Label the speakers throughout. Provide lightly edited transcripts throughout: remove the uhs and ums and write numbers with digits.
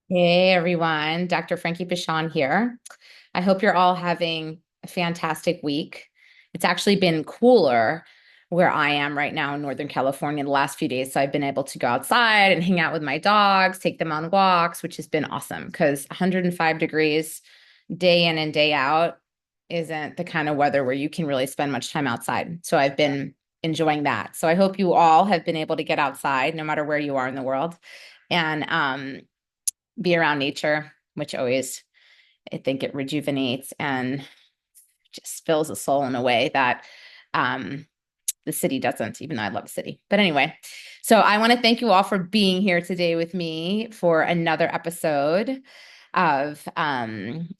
Speaker 1: Hey everyone, Dr. Frankie here. I hope you're all having a fantastic week. It's actually been cooler where I am right now in Northern California the last few days. So I've been able to go outside and hang out with my dogs, take them on walks, which has been awesome because 105 degrees day in and day out isn't the kind of weather where you can really spend much time outside. So I've been enjoying that. So I hope you all have been able to get outside no matter where you are in the world and be around nature, which always, I think it rejuvenates and just fills the soul in a way that um, the city doesn't, even though I love the city. But anyway, so I want to thank you all for being here today with me for another episode of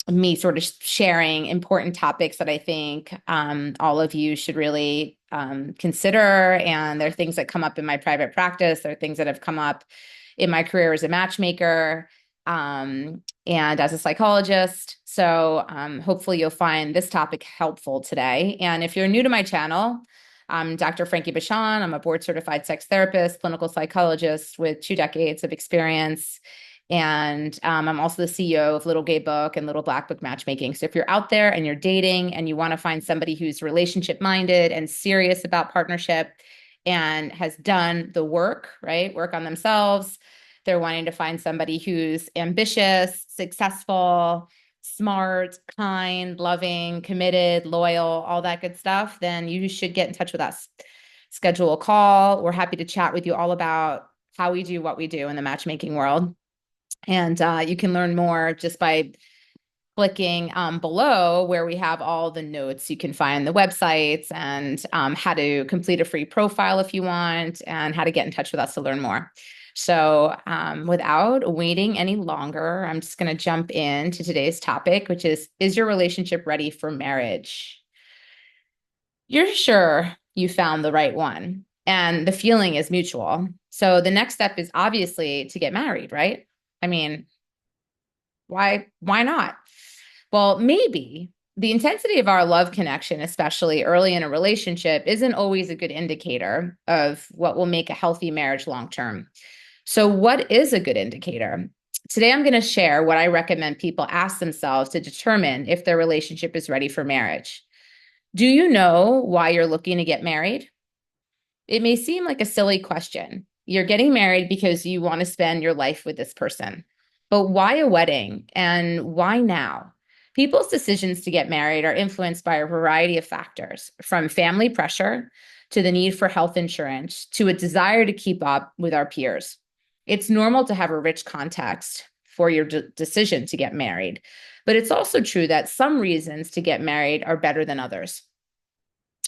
Speaker 1: me sort of sharing important topics that I think all of you should really consider. And there are things that come up in my private practice. There are things that have come up in my career as a matchmaker and as a psychologist. So hopefully you'll find this topic helpful today. And if you're new to my channel, I'm Dr. Frankie Bashan. I'm a board certified sex therapist, clinical psychologist with 2 decades of experience. And I'm also the CEO of Little Gay Book and Little Black Book Matchmaking. So if you're out there and you're dating and you want to find somebody who's relationship minded and serious about partnership and has done the work, right? Work on themselves. They're wanting to find somebody who's ambitious, successful, smart, kind, loving, committed, loyal, all that good stuff, then you should get in touch with us. Schedule a call. We're happy to chat with you all about how we do what we do in the matchmaking world. And you can learn more just by clicking below where we have all the notes. You can find the websites and how to complete a free profile if you want, and how to get in touch with us to learn more. So without waiting any longer, I'm just going to jump into today's topic, which is your relationship ready for marriage? You're sure you found the right one, and the feeling is mutual. So the next step is obviously to get married, right? I mean, why not? Well, maybe the intensity of our love connection, especially early in a relationship, isn't always a good indicator of what will make a healthy marriage long term. So, what is a good indicator? Today, I'm going to share what I recommend people ask themselves to determine if their relationship is ready for marriage. Do you know why you're looking to get married? It may seem like a silly question. You're getting married because you want to spend your life with this person. But why a wedding and why now? People's decisions to get married are influenced by a variety of factors, from family pressure to the need for health insurance to a desire to keep up with our peers. It's normal to have a rich context for your decision to get married, but it's also true that some reasons to get married are better than others.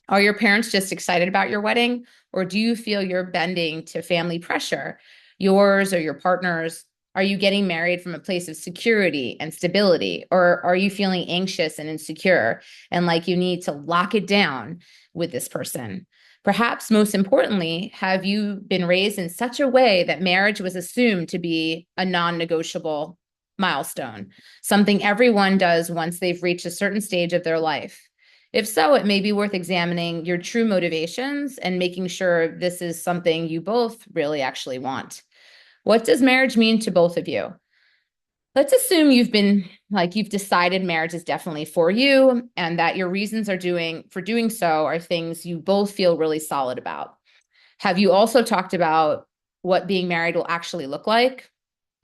Speaker 1: Are your parents just excited about your wedding, or do you feel you're bending to family pressure, yours or your partner's? Are you getting married from a place of security and stability, or are you feeling anxious and insecure and like you need to lock it down with this person? Perhaps most importantly, have you been raised in such a way that marriage was assumed to be a non negotiable milestone, something everyone does once they've reached a certain stage of their life? If so, it may be worth examining your true motivations and making sure this is something you both really actually want. What does marriage mean to both of you? Let's assume you've decided marriage is definitely for you and that your reasons are doing for doing so are things you both feel really solid about. Have you also talked about what being married will actually look like?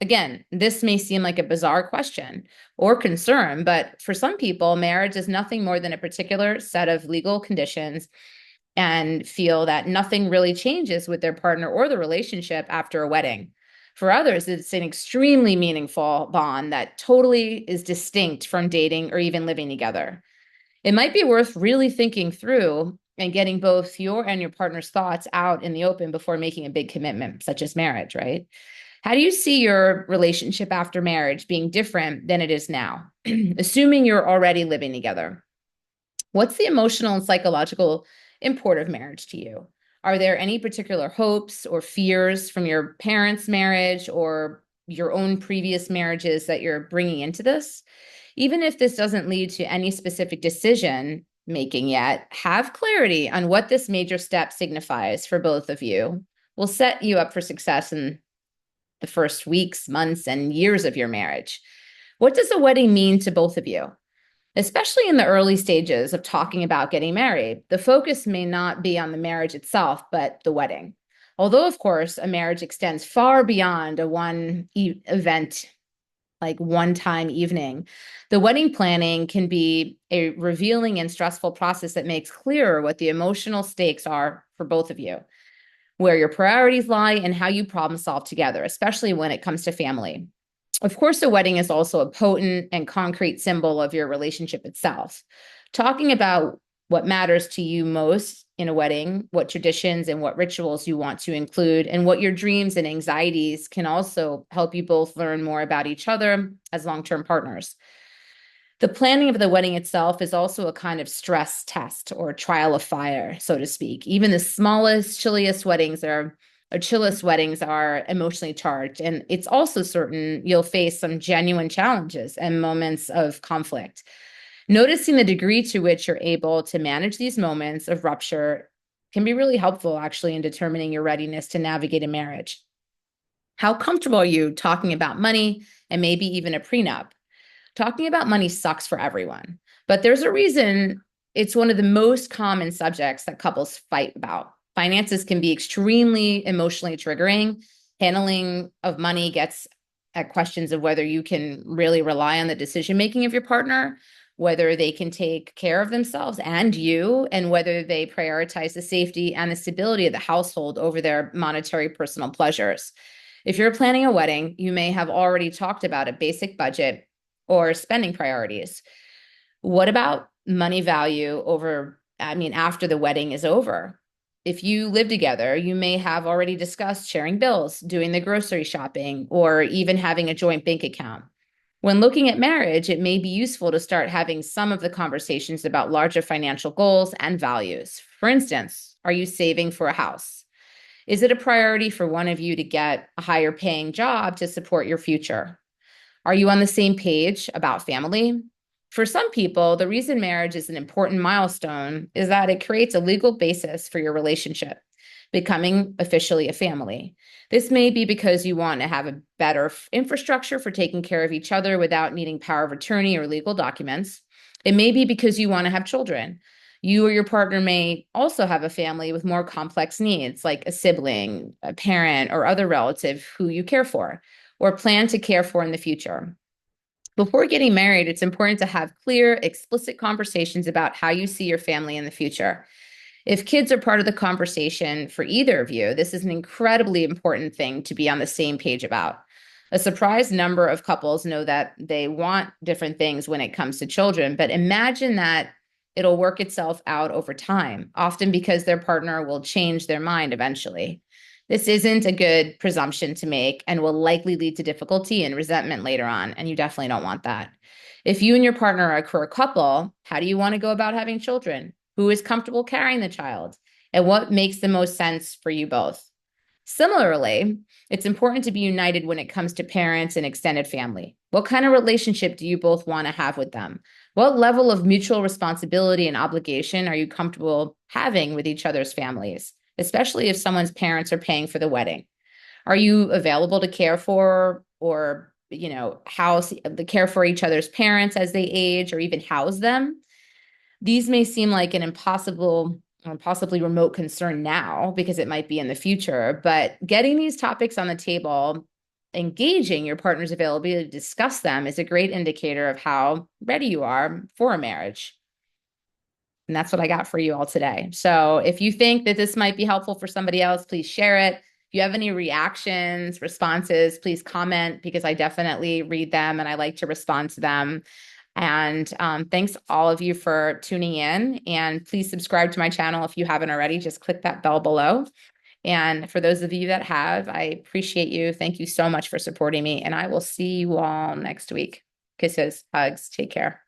Speaker 1: Again, this may seem like a bizarre question or concern, but for some people, marriage is nothing more than a particular set of legal conditions and feel that nothing really changes with their partner or the relationship after a wedding. For others, it's an extremely meaningful bond that totally is distinct from dating or even living together. It might be worth really thinking through and getting both your and your partner's thoughts out in the open before making a big commitment, such as marriage, right? How do you see your relationship after marriage being different than it is now, assuming you're already living together? What's the emotional and psychological import of marriage to you? Are there any particular hopes or fears from your parents' marriage or your own previous marriages that you're bringing into this? Even if this doesn't lead to any specific decision making yet, have clarity on what this major step signifies for both of you. Will set you up for success in the first weeks, months, and years of your marriage. What does a wedding mean to both of you? Especially in the early stages of talking about getting married, the focus may not be on the marriage itself, but the wedding. Although, of course, a marriage extends far beyond a one event, like one-time evening, the wedding planning can be a revealing and stressful process that makes clearer what the emotional stakes are for both of you, where your priorities lie, and how you problem solve together, especially when it comes to family. Of course, a wedding is also a potent and concrete symbol of your relationship itself. Talking about what matters to you most in a wedding, what traditions and what rituals you want to include, and what your dreams and anxieties can also help you both learn more about each other as long-term partners. The planning of the wedding itself is also a kind of stress test or trial of fire, so to speak. Even the smallest, chillest weddings are emotionally charged. And it's also certain you'll face some genuine challenges and moments of conflict. Noticing the degree to which you're able to manage these moments of rupture can be really helpful, actually, in determining your readiness to navigate a marriage. How comfortable are you talking about money and maybe even a prenup? Talking about money sucks for everyone, but there's a reason it's one of the most common subjects that couples fight about. Finances can be extremely emotionally triggering. Handling of money gets at questions of whether you can really rely on the decision-making of your partner, whether they can take care of themselves and you, and whether they prioritize the safety and the stability of the household over their monetary personal pleasures. If you're planning a wedding, you may have already talked about a basic budget or spending priorities. What about money value after the wedding is over? If you live together, you may have already discussed sharing bills, doing the grocery shopping, or even having a joint bank account. When looking at marriage, it may be useful to start having some of the conversations about larger financial goals and values. For instance, are you saving for a house? Is it a priority for one of you to get a higher paying job to support your future? Are you on the same page about family? For some people, the reason marriage is an important milestone is that it creates a legal basis for your relationship, becoming officially a family. This may be because you want to have a better infrastructure for taking care of each other without needing power of attorney or legal documents. It may be because you want to have children. You or your partner may also have a family with more complex needs, like a sibling, a parent, or other relative who you care for or plan to care for in the future. Before getting married, it's important to have clear, explicit conversations about how you see your family in the future. If kids are part of the conversation for either of you, this is an incredibly important thing to be on the same page about. A surprised number of couples know that they want different things when it comes to children, but imagine that it'll work itself out over time, often because their partner will change their mind eventually. This isn't a good presumption to make and will likely lead to difficulty and resentment later on, and you definitely don't want that. If you and your partner are a queer couple, how do you want to go about having children? Who is comfortable carrying the child? And what makes the most sense for you both? Similarly, it's important to be united when it comes to parents and extended family. What kind of relationship do you both want to have with them? What level of mutual responsibility and obligation are you comfortable having with each other's families, especially if someone's parents are paying for the wedding? Are you available to care for or, care for each other's parents as they age or even house them? These may seem like an impossible or possibly remote concern now because it might be in the future, but getting these topics on the table, engaging your partner's availability to discuss them is a great indicator of how ready you are for a marriage. And that's what I got for you all today. So if you think that this might be helpful for somebody else, please share it. If you have any reactions, responses, please comment because I definitely read them and I like to respond to them. And thanks all of you for tuning in. And please subscribe to my channel if you haven't already. Just click that bell below. And for those of you that have, I appreciate you. Thank you so much for supporting me. And I will see you all next week. Kisses, hugs, take care.